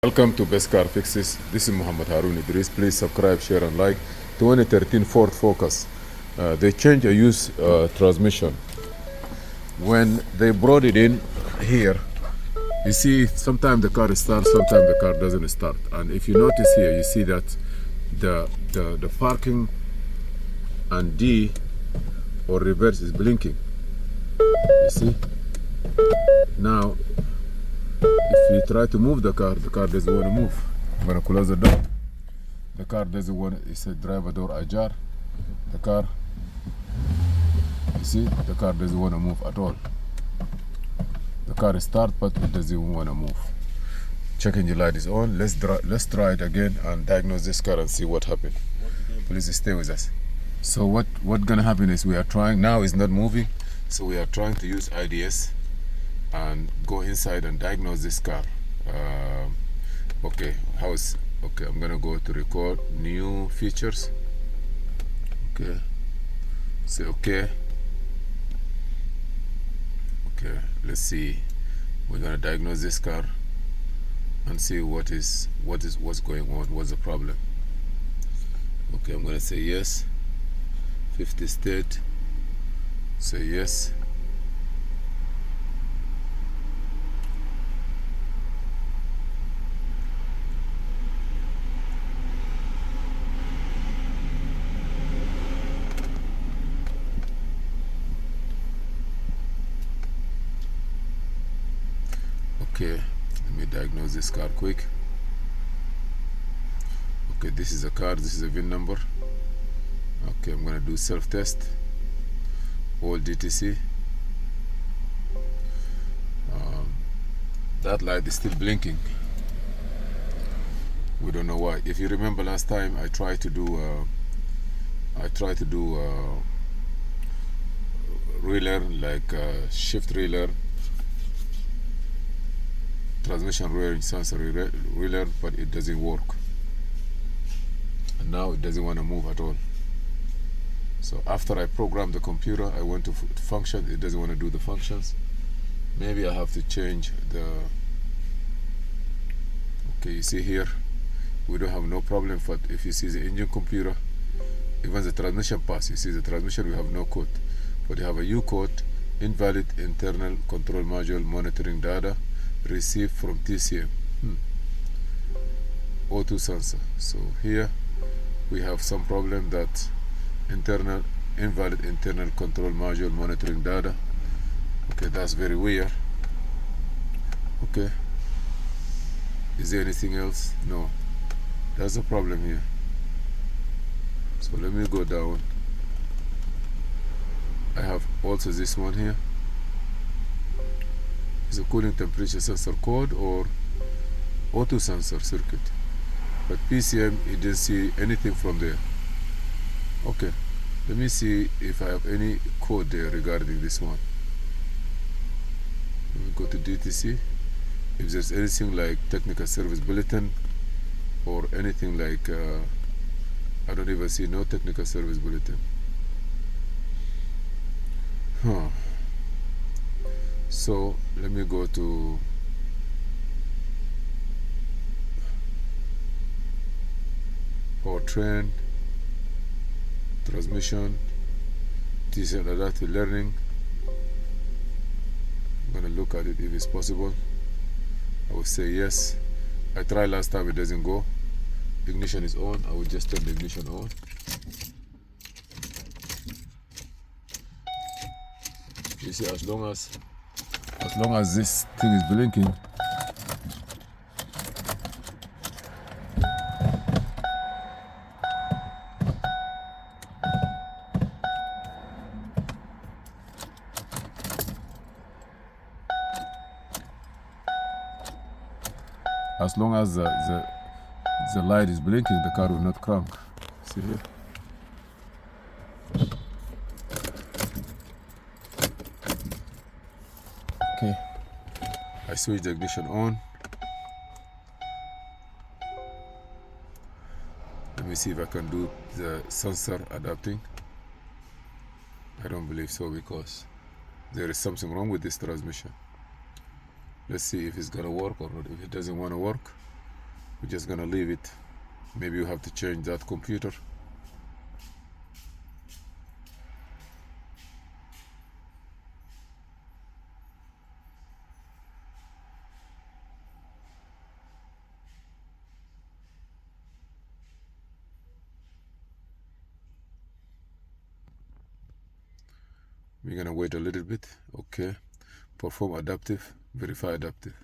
Welcome to Best Car Fixes. This is Muhammad Harun Idris. Please subscribe, share, and like. 2013 Ford Focus. They changed a used transmission. When they brought it in here, you see sometimes the car starts, sometimes the car doesn't start. And if you notice here, you see that the parking and D or reverse is blinking. You see? Now, if you try to move the car doesn't want to move. I'm going to close the door. The car doesn't want to, it's a driver door ajar. The car, you see, the car doesn't want to move at all. The car is start, but it doesn't want to move. Check engine light is on. Let's try it again and diagnose this car and see what happened. Please stay with us. So what gonna happen is we are trying, now it's not moving, so we are trying to use IDS and go inside and diagnose this car. Okay, I'm gonna go to record new features. Okay, say okay. Okay, let's see. We're gonna diagnose this car and see what's going on, what's the problem. Okay, I'm gonna say yes. 50 state, say yes. Okay, let me diagnose this car quick. Okay, this is a car, this is a VIN number. Okay, I'm gonna do self-test, all DTC. That light is still blinking. We don't know why. If you remember last time, I tried to do relay, like shift relay, transmission relay, sensor relay, but it doesn't work. And now it doesn't want to move at all. So after I programmed the computer, I went to function, it doesn't want to do the functions. Maybe I have to change the... Okay, you see here, we don't have no problem, but if you see the engine computer, even the transmission pass, you see the transmission, we have no code. But you have a U code, invalid internal control module monitoring data received from TCM. O2 sensor. So here we have some problem that invalid internal control module monitoring data. Okay, that's very weird. Okay, is there anything else? No, that's a problem here. So let me go down. I have also this one here. Is a cooling temperature sensor code or O2 sensor circuit, but PCM, it didn't see anything from there. Okay, let me see if I have any code there regarding this one. Let me go to DTC. If there's anything like technical service bulletin or anything like I don't even see no technical service bulletin. So let me go to P.R.N.D.S, transmission, teacher adaptive learning. I'm gonna look at it if it's possible. I will say yes. I tried last time, it doesn't go. Ignition is on. I will just turn the ignition on. You see, as long as this thing is blinking, as long as the light is blinking, the car will not crank. See here? Okay, I switch the ignition on. Let me see if I can do the sensor adapting. I don't believe so, because there is something wrong with this transmission. Let's see if it's gonna work or not. If it doesn't want to work, We're just gonna leave it. Maybe you have to change that computer. We're gonna wait a little bit. Okay, perform adaptive, verify adaptive.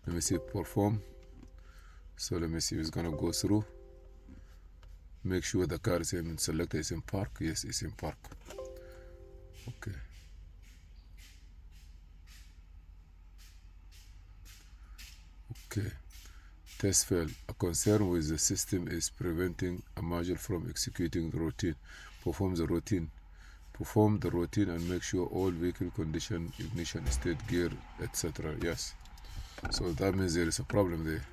Let me see, perform. So let me see if it's gonna go through. Make sure the car is in selector is in park. Yes, it's in park. Okay. Okay. Test failed. A concern with the system is preventing a module from executing the routine. Perform the routine. Perform the routine and make sure all vehicle condition, ignition state, gear, etc. Yes. So that means there is a problem there.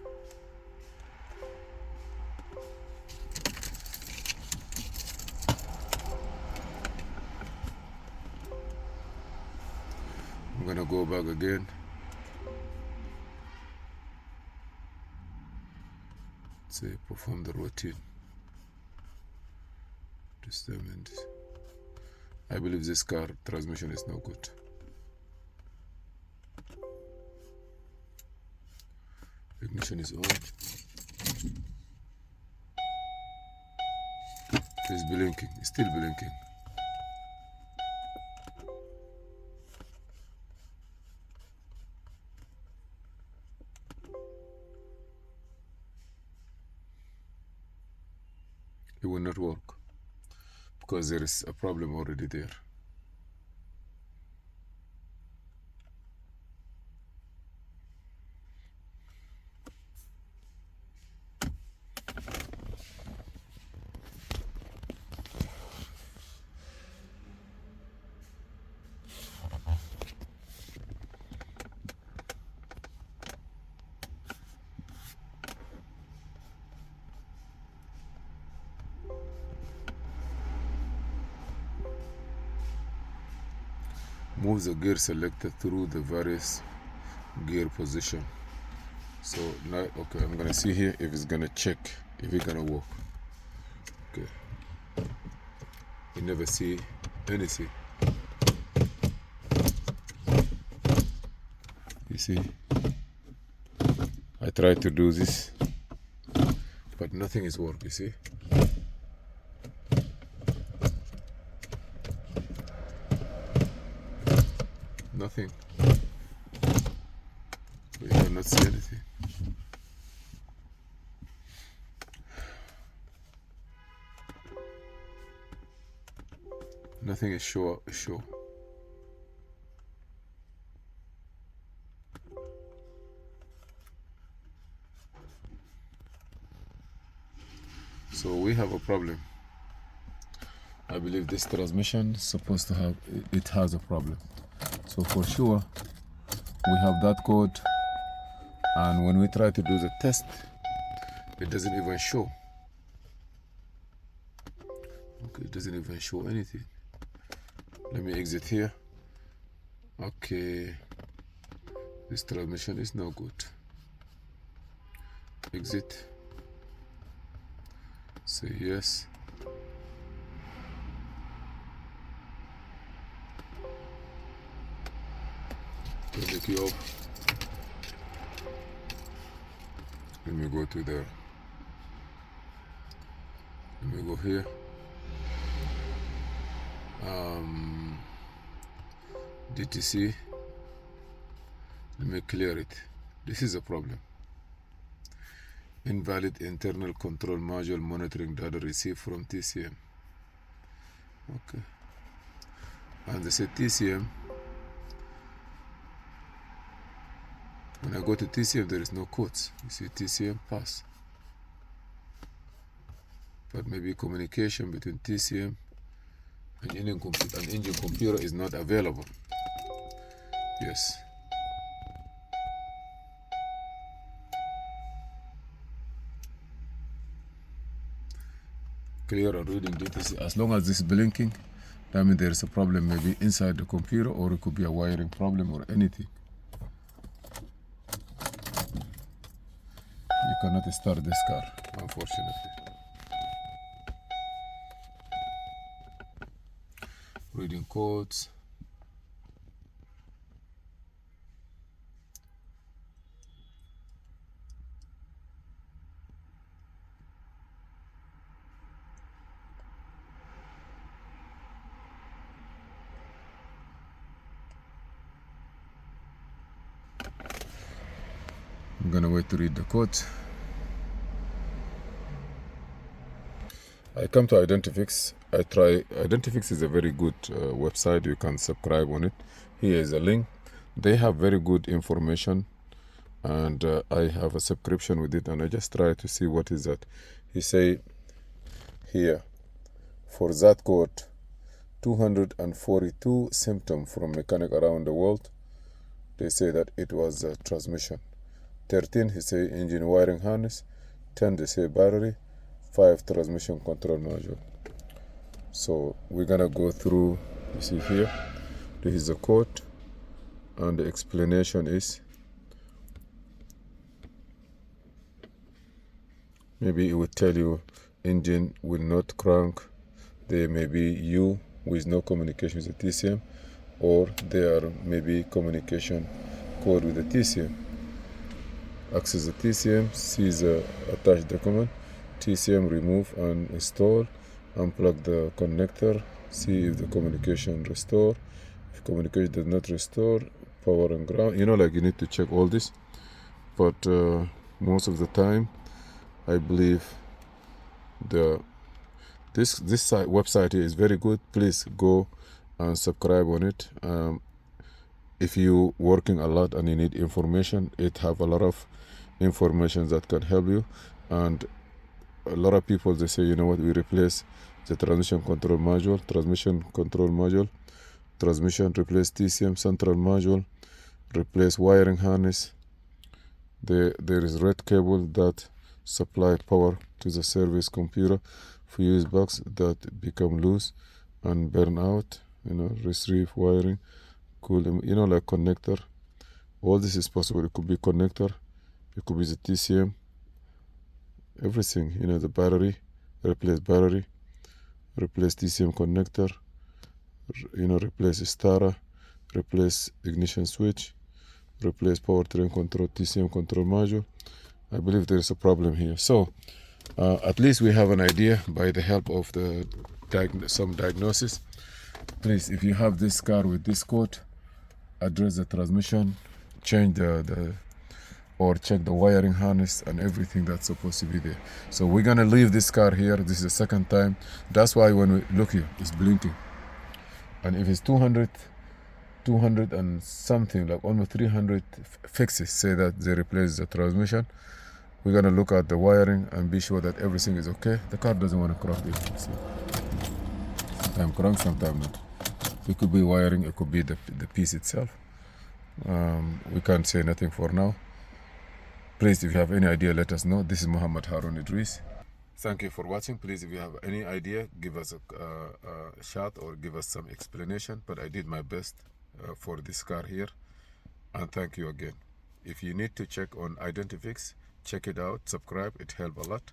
I'm gonna go back again. Say perform the routine. Just a minute. I believe this car transmission is no good. Ignition is on. It's blinking. It's still blinking. It will not work because there is a problem already there. Move the gear selector through the various gear position. So now, okay, I'm gonna see here if it's gonna check if it's gonna work. Okay, you never see anything. You see, I tried to do this, but nothing is working. You see. Nothing. We cannot see anything. Nothing is sure. So we have a problem. I believe this transmission is supposed to have, it has a problem. So for sure, we have that code, and when we try to do the test, it doesn't even show. Okay, it doesn't even show anything. Let me exit here. Okay, this transmission is no good. Exit. Say yes. Turn the key off. Let me go to the, let me go here. DTC. Let me clear it. This is a problem. Invalid internal control module monitoring data received from TCM. Okay. And they said TCM. When I go to TCM, there is no codes. You see TCM pass. But maybe communication between TCM and engine computer is not available. Yes. Clear or reading DTC. As long as this is blinking, that means there is a problem maybe inside the computer, or it could be a wiring problem or anything. You cannot start this car, unfortunately. Reading codes. I'm gonna wait to read the codes. I come to Identifix. I try. Identifix is a very good website. You can subscribe on it. Here is a link. They have very good information, and I have a subscription with it, and I just try to see what is that. He say here for that code 242 symptoms from mechanic around the world. They say that it was a transmission. 13 he say engine wiring harness. 10 they say battery. 5 transmission control module. So we're gonna go through. You see here, this is the code, and the explanation is maybe it would tell you engine will not crank. There may be U with no communication with the TCM, or there are maybe communication code with the TCM. Access the TCM, see the attached document. TCM remove and install, unplug the connector, see if the communication restore. If communication does not restore, power and ground. You know, like you need to check all this, but most of the time I believe this website is very good. Please go and subscribe on it. If you working a lot and you need information, it have a lot of information that can help you. And a lot of people, they say, you know what, we replace the transmission control module, replace TCM central module, replace wiring harness. There is red cable that supply power to the service computer, fuse box that become loose and burn out, you know, receive wiring, cool, you know, like connector. All this is possible. It could be connector, it could be the TCM, everything, you know, the battery, replace TCM connector, you know, replace starter, replace ignition switch, replace powertrain control, TCM control module. I believe there is a problem here. So at least we have an idea by the help of the some diagnosis. Please, if you have this car with this code, address the transmission, change or check the wiring harness and everything that's supposed to be there. So we're gonna leave this car here. This is the second time. That's why when we look here, it's blinking. And if it's 200 and something, like almost 300 fixes say that they replace the transmission, we're gonna look at the wiring and be sure that everything is okay. The car doesn't want to crank it. Sometimes crank, sometimes not. It could be wiring, it could be the piece itself. We can't say nothing for now. Please, if you have any idea, let us know. This is Muhammad Harun Idris. Thank you for watching. Please, if you have any idea, give us a shot or give us some explanation. But I did my best for this car here. And thank you again. If you need to check on Identifix, check it out, subscribe. It helps a lot.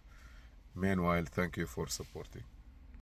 Meanwhile, thank you for supporting.